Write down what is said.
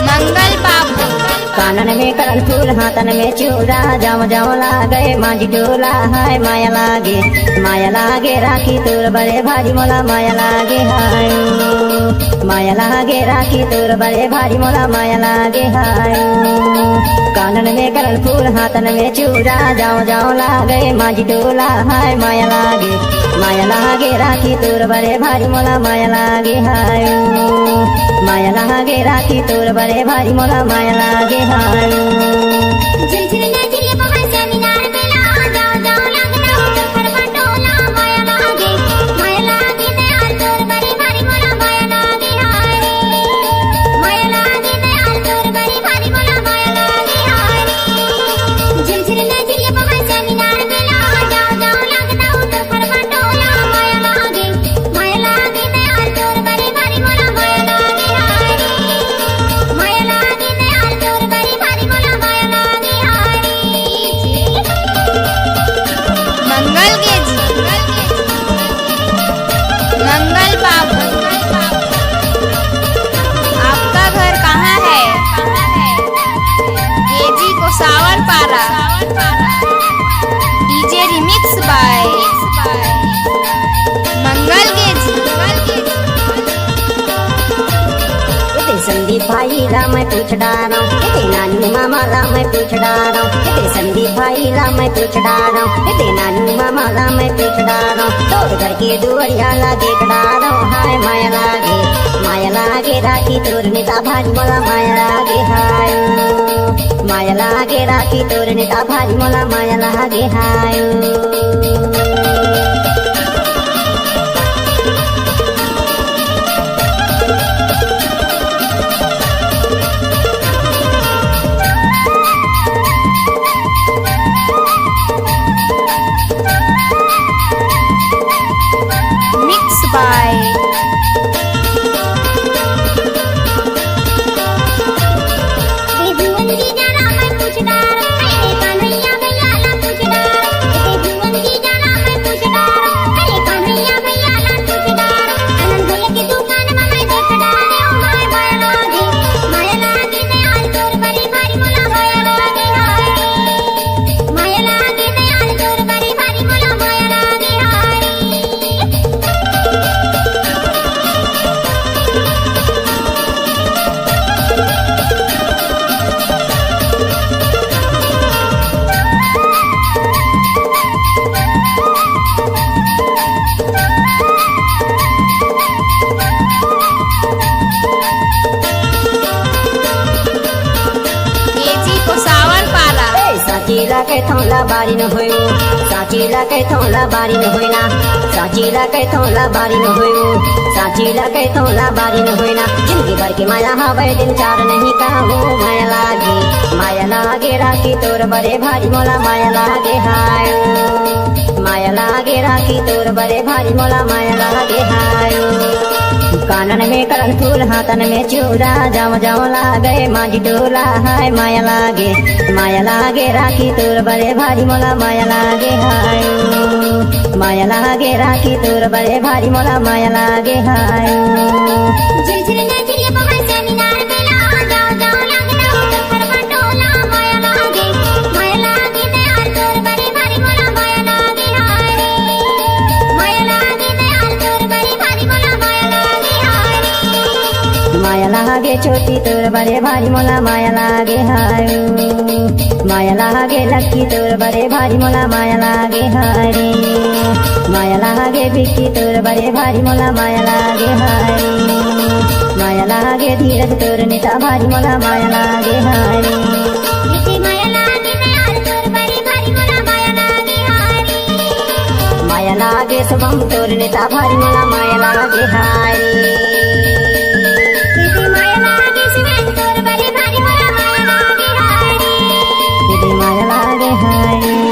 मंगल बाबू। कानन में करल फूल हाथन में चूड़ा जाम जाम लागे मांझी टोला हाय माया लागे राखी तोर बड़े भारी मोला माया लागे हाय माया लागे राखी तोर बड़े भारी मोला माया लागे हाय कानन में करल फूल हाथन में चूड़ा जाम जाम लागे मांझी टोला हाय माया लागे राखी तोर बड़े भारी मोला माया लागे हाय माया लागे राखी तोर बड़े भारी मोला माया लागे हाय मंगल बाबू। आपका घर कहाँ है? केजी को सावर पारा। DJ remix by Mangal Gaethje. Sandeep भाई ला मैं पूछ डारा नानी मामा ला मैं पूछ डारा संदीप भाई ला मैं पूछ डारा नानी मामा ला मैं पूछ डारा तोर घर के दुआरिया लागे डारो हाय माया लागे राखी तोर नेता भारी मोला माया लागे हाय माया लागे राखी तोर नेता भारी मोला माया लागे हाय मिक्स बाय साचीला के थोला बारी न होयो साचीला के थोला बारी न होइना साचीला के थोला बारी न होयो साचीला के थोला बारी न होइना जिंदगी भर के माया हवे दिन चार नहीं काहू माया लागे राखी तोर बड़े भारी मोला माया लागे हाय माया लागे राखी तोर बड़े भारी मोला माया लागे हाय कानन में करल फूल हाथन में चूड़ा जाम जाम लागे मांझी टोला हाय माया लागे राखी तोर बड़े भारी मोला माया लागे हाय माया लागे राखी तोर बड़े भारी मोला माया लागे हाय माया लागे छोटी तोर बड़े भारी मोला माया लागे हाय माया लागे लक्की तोर बड़े भारी मोला माया लागे हाय माया लागे बिक्की तोर बड़े भारी मोला माया लागे हाय माया लागे धीरज तोर नेता भारी मोला माया लागे हाय माया लागे शुभम तोर नेता भारी मोला माया लागे हाय माया लागे हाय